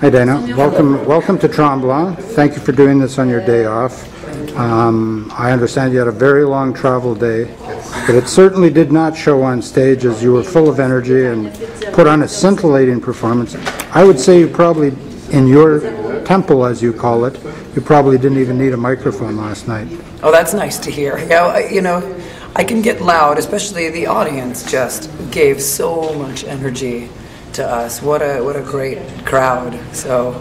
Hi Dana, welcome to Tremblant. Thank you for doing this on your day off. I understand you had a very long travel day, but it certainly did not show on stage as you were full of energy and put on a scintillating performance. I would say you probably, in your temple as you call it, you probably didn't even need a microphone last night. Oh, that's nice to hear. I can get loud, especially the audience just gave so much energy to us. What a great crowd. So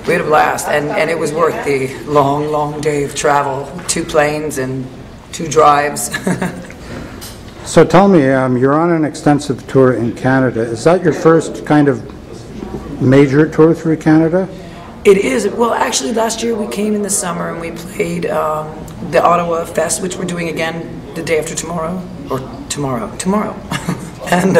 we had a blast, and it was worth the long day of travel, 2 planes and 2 drives. So tell me, you're on an extensive tour in Canada. Is that your first kind of major tour through Canada? It is. Well, actually, last year we came in the summer and we played the Ottawa Fest, which we're doing again the day after tomorrow, or tomorrow. And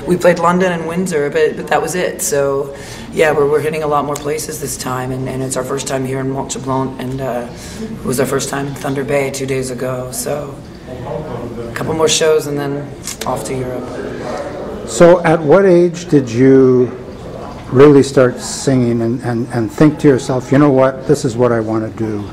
we played London and Windsor, but that was it. So, yeah, we're hitting a lot more places this time, and it's our first time here in Mont-Tremblant, and it was our first time in Thunder Bay 2 days ago. So, a couple more shows and then off to Europe. So, at what age did you really start singing and think to yourself, you know what, this is what I want to do?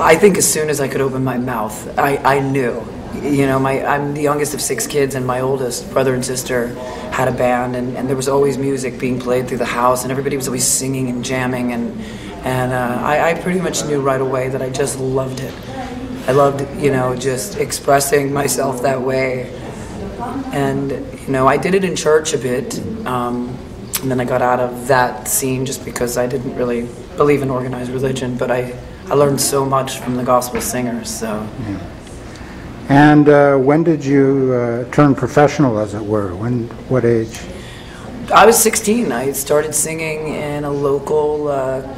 I think as soon as I could open my mouth, I knew. I'm the youngest of 6 kids, and my oldest brother and sister had a band, and there was always music being played through the house, and everybody was always singing and jamming, and I pretty much knew right away that I just loved it. I loved, just expressing myself that way, and I did it in church a bit, and then I got out of that scene just because I didn't really believe in organized religion, but I learned so much from the gospel singers. So. Yeah. And when did you turn professional, as it were? What age? I was 16. I started singing in a local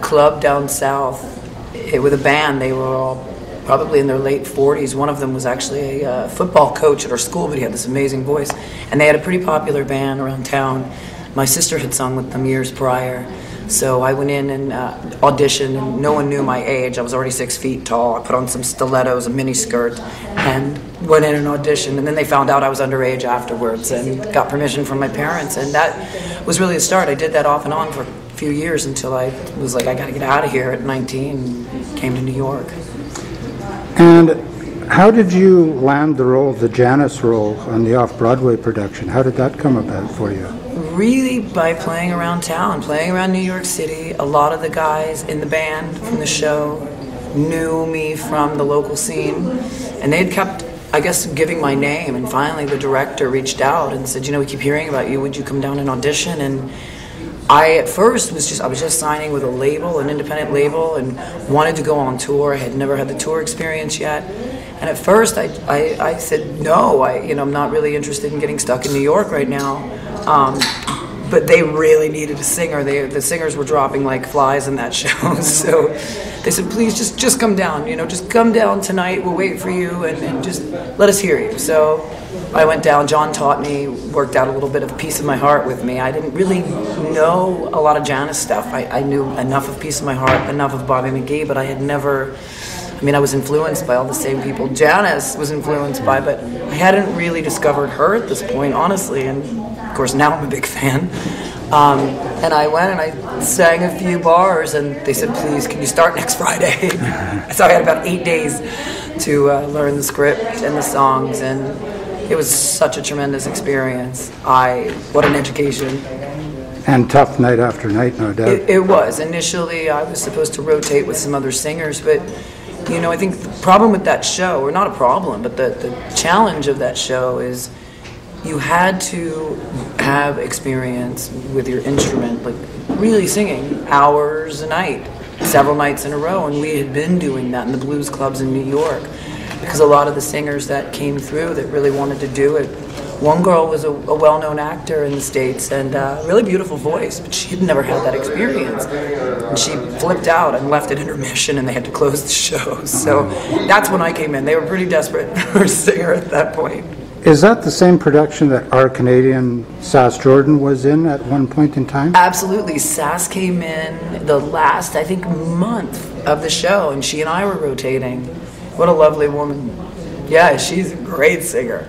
club down south with a band. They were all probably in their late 40s. One of them was actually a football coach at our school, but he had this amazing voice. And they had a pretty popular band around town. My sister had sung with them years prior. So I went in and auditioned, and no one knew my age. I was already 6 feet tall. I put on some stilettos, a mini skirt, and went in and auditioned. And then they found out I was underage afterwards and got permission from my parents. And that was really a start. I did that off and on for a few years until I was like, I got to get out of here at 19 and came to New York. And how did you land the role, the Janus role, on the off-Broadway production? How did that come about for you? Really by playing around town, playing around New York City. A lot of the guys in the band from the show knew me from the local scene, and they'd kept, I guess, giving my name, and finally the director reached out and said, we keep hearing about you, would you come down and audition? And I at first was just signing with a label, an independent label, and wanted to go on tour. I had never had the tour experience yet. And at first I said no, I'm not really interested in getting stuck in New York right now. But they really needed a singer. The singers were dropping like flies in that show. So they said, please just come down, just come down tonight. We'll wait for you and just let us hear you. So I went down. John taught me, worked out a little bit of Piece of My Heart with me. I didn't really know a lot of Janus stuff. I knew enough of Piece of My Heart, enough of Bobby McGee, but I had never... I was influenced by all the same people Janus was influenced by, but I hadn't really discovered her at this point, honestly, and of course now I'm a big fan. And I went and I sang a few bars, and they said, please, can you start next Friday? So I had about 8 days to learn the script and the songs, and it was such a tremendous experience. What an education. And tough night after night, no doubt. It was. Initially, I was supposed to rotate with some other singers, but I think the problem with that show, or not a problem, but the challenge of that show is you had to have experience with your instrument, like really singing hours a night, several nights in a row, and we had been doing that in the blues clubs in New York because a lot of the singers that came through that really wanted to do it, one girl was a well-known actor in the States and a really beautiful voice, but she'd never had that experience. And she flipped out and left at intermission, and they had to close the show. So that's when I came in. They were pretty desperate for a singer at that point. Is that the same production that our Canadian Sass Jordan was in at one point in time? Absolutely. Sass came in the last, I think, month of the show, and she and I were rotating. What a lovely woman. Yeah, she's a great singer.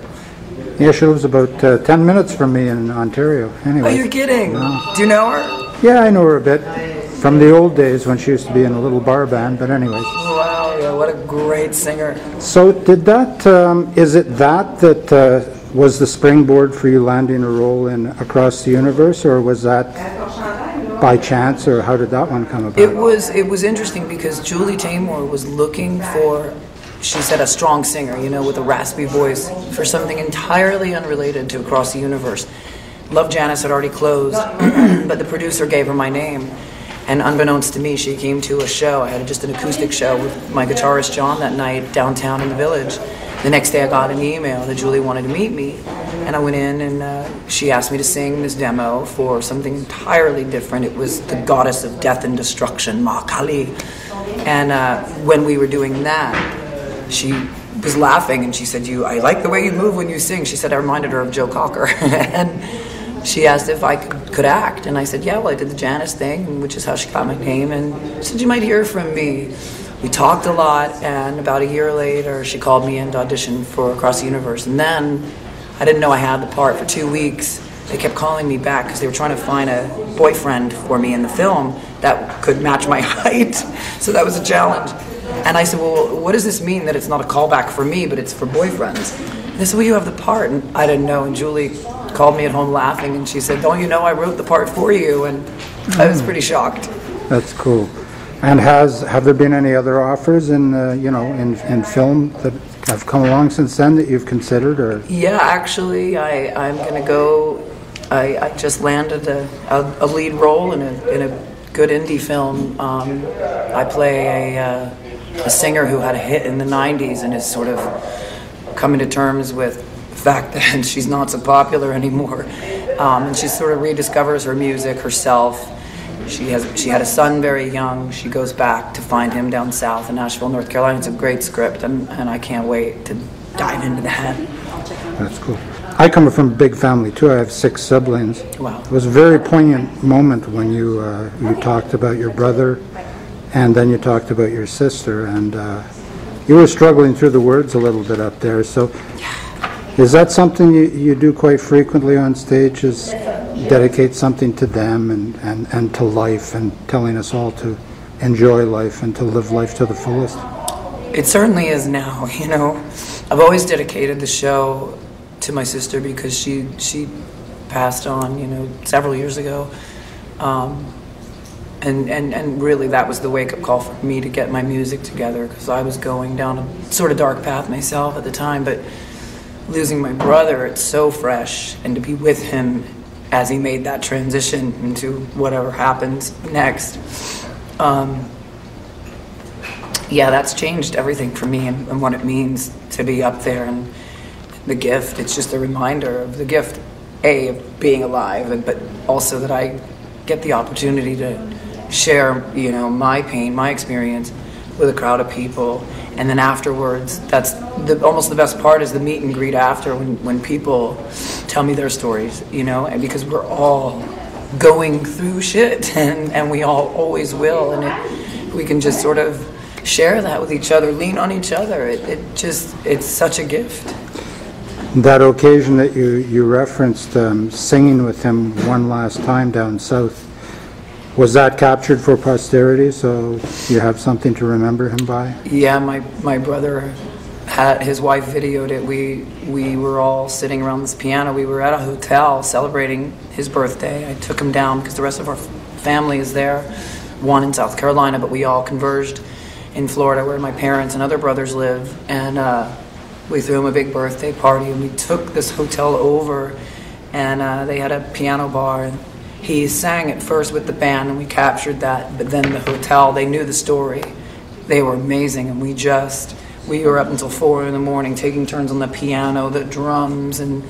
Yeah, she lives about 10 minutes from me in Ontario. Anyway. Oh, you're kidding? No. Do you know her? Yeah, I know her a bit from the old days when she used to be in a little bar band, but anyways. Wow, yeah, what a great singer. So did that, is it that was the springboard for you landing a role in Across the Universe, or was that by chance, or how did that one come about? It was interesting because Julie Taymor was looking for, she said, a strong singer, you know, with a raspy voice for something entirely unrelated to Across the Universe. Love Janus had already closed, but the producer gave her my name. And unbeknownst to me, she came to a show. I had just an acoustic show with my guitarist John that night downtown in the Village. The next day I got an email that Julie wanted to meet me. And I went in and she asked me to sing this demo for something entirely different. It was the goddess of death and destruction, Ma Kali. And when we were doing that, she was laughing and she said, I like the way you move when you sing. She said I reminded her of Joe Cocker. And she asked if I could act, and I said, yeah, well, I did the Janus thing, which is how she got my name, and she said, you might hear from me. We talked a lot, and about a year later, she called me in to audition for Across the Universe, and then I didn't know I had the part for 2 weeks. They kept calling me back because they were trying to find a boyfriend for me in the film that could match my height, so that was a challenge. And I said, well, what does this mean that it's not a callback for me, but it's for boyfriends? And they said, well, you have the part, and I didn't know, and Julie called me at home laughing, and she said, don't you know I wrote the part for you? And I was pretty shocked. That's cool. And have there been any other offers in in film that have come along since then that you've considered? Or yeah, actually, I'm going to go. I just landed a lead role in a good indie film. I play a singer who had a hit in the '90s and is sort of coming to terms with fact that she's not so popular anymore, and she sort of rediscovers her music herself. She had a son very young. She goes back to find him down south in Nashville, North Carolina. It's a great script, and I can't wait to dive into that. That's cool. I come from a big family too. I have 6 siblings. Wow. It was a very poignant moment when you talked about your brother, and then you talked about your sister, and you were struggling through the words a little bit up there. So. Is that something you do quite frequently on stage, is dedicate something to them and to life, and telling us all to enjoy life and to live life to the fullest? It certainly is now, you know. I've always dedicated the show to my sister because she passed on, you know, several years ago. And really that was the wake-up call for me to get my music together, because I was going down a sort of dark path myself at the time, but losing my brother, it's so fresh, and to be with him as he made that transition into whatever happens next, yeah, that's changed everything for me and what it means to be up there. And the gift, it's just a reminder of the gift, A, of being alive, but also that I get the opportunity to share, you know, my pain, my experience with a crowd of people. And then afterwards, that's almost the best part, is the meet and greet after, when people tell me their stories, you know, and because we're all going through shit, and we all always will, and we can just sort of share that with each other, lean on each other. It's such a gift. That occasion that you referenced, singing with him one last time down south, was that captured for posterity, so you have something to remember him by? Yeah, my brother had his wife videoed it. We were all sitting around this piano. We were at a hotel celebrating his birthday. I took him down because the rest of our family is there, one in South Carolina, but we all converged in Florida where my parents and other brothers live, and we threw him a big birthday party, and we took this hotel over, and they had a piano bar, and he sang at first with the band, and we captured that, but then the hotel, they knew the story. They were amazing, and we were up until 4 in the morning taking turns on the piano, the drums and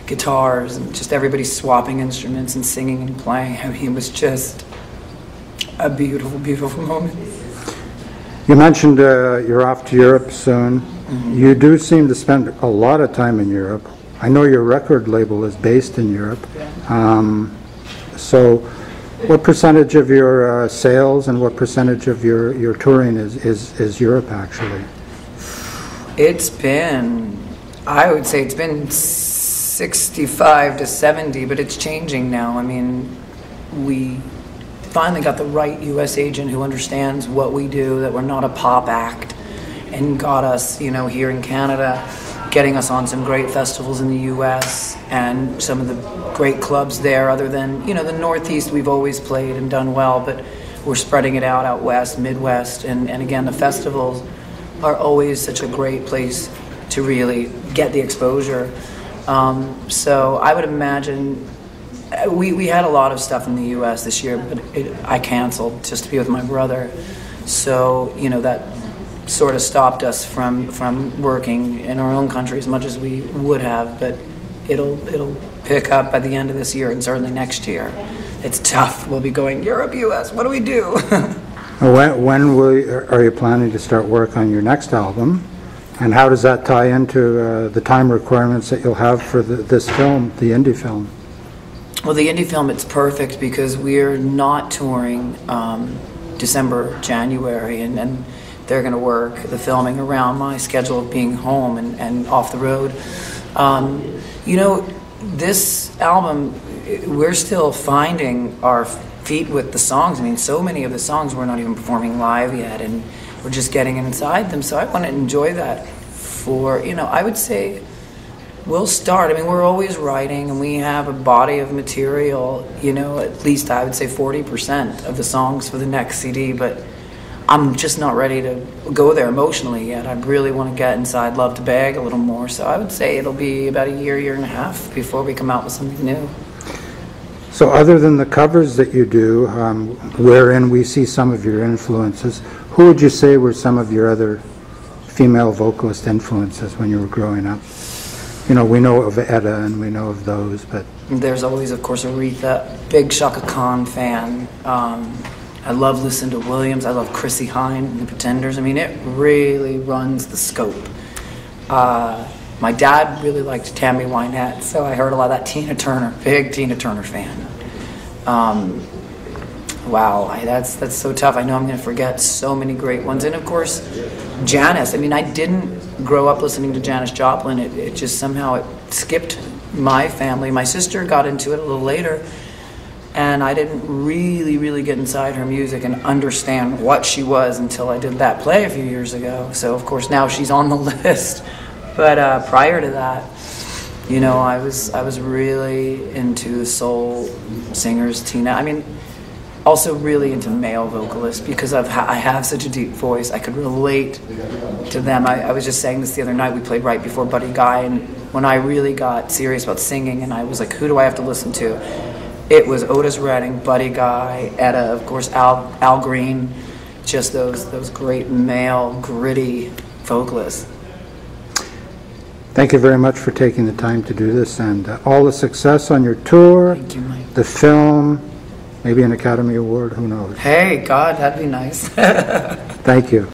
guitars, and just everybody swapping instruments and singing and playing. I mean, it was just a beautiful, beautiful moment. You mentioned you're off to Europe soon. Mm-hmm. You do seem to spend a lot of time in Europe. I know your record label is based in Europe. Yeah. So what percentage of your sales and what percentage of your touring is Europe, actually? It's been, I would say it's been 65 to 70, but it's changing now. I mean, finally got the right U.S. agent who understands what we do, that we're not a pop act, and got us, you know, here in Canada, getting us on some great festivals in the U.S. and some of the great clubs there, other than, you know, the Northeast we've always played and done well, but we're spreading it out west, Midwest, and again, the festivals are always such a great place to really get the exposure. So I would imagine, we had a lot of stuff in the U.S. this year, but I canceled just to be with my brother. So, you know, that sort of stopped us from working in our own country as much as we would have, but it'll pick up by the end of this year and certainly next year. It's tough. We'll be going, Europe, U.S., what do we do? When are you planning to start work on your next album? And how does that tie into the time requirements that you'll have for this film, the indie film? Well, the indie film, it's perfect because we're not touring December, January, and they're going to work the filming around my schedule of being home and off the road. You know, this album, we're still finding our feet with the songs. I mean, so many of the songs we're not even performing live yet, and we're just getting inside them. So I want to enjoy that for, you know, I would say we'll start. I mean, we're always writing, and we have a body of material, you know, at least I would say 40% of the songs for the next CD, but I'm just not ready to go there emotionally yet. I really want to get inside Love to Beg a little more. So I would say it'll be about a year and a half before we come out with something new. So other than the covers that you do, wherein we see some of your influences, who would you say were some of your other female vocalist influences when you were growing up? You know, we know of Etta and we know of those, but... There's always, of course, Aretha, big Chaka Khan fan. I love Lucinda Williams. I love Chrissie Hynde and the Pretenders. I mean, it really runs the scope. My dad really liked Tammy Wynette, so I heard a lot of that Tina Turner, big Tina Turner fan. Wow, that's so tough. I know I'm going to forget so many great ones. And of course, Janus. I mean, I didn't grow up listening to Janis Joplin. It just somehow it skipped my family. My sister got into it a little later, and I didn't really get inside her music and understand what she was until I did that play a few years ago. So of course now she's on the list. But prior to that, you know, I was really into the soul singers, Tina. I mean, also really into male vocalists because I have such a deep voice. I could relate to them. I was just saying this the other night. We played right before Buddy Guy, and when I really got serious about singing and I was like, who do I have to listen to? It was Otis Redding, Buddy Guy, Etta, of course, Al Green, just those great male, gritty vocalists. Thank you very much for taking the time to do this, and all the success on your tour. Thank you, Mike. The film, maybe an Academy Award, who knows? Hey, God, that'd be nice. Thank you.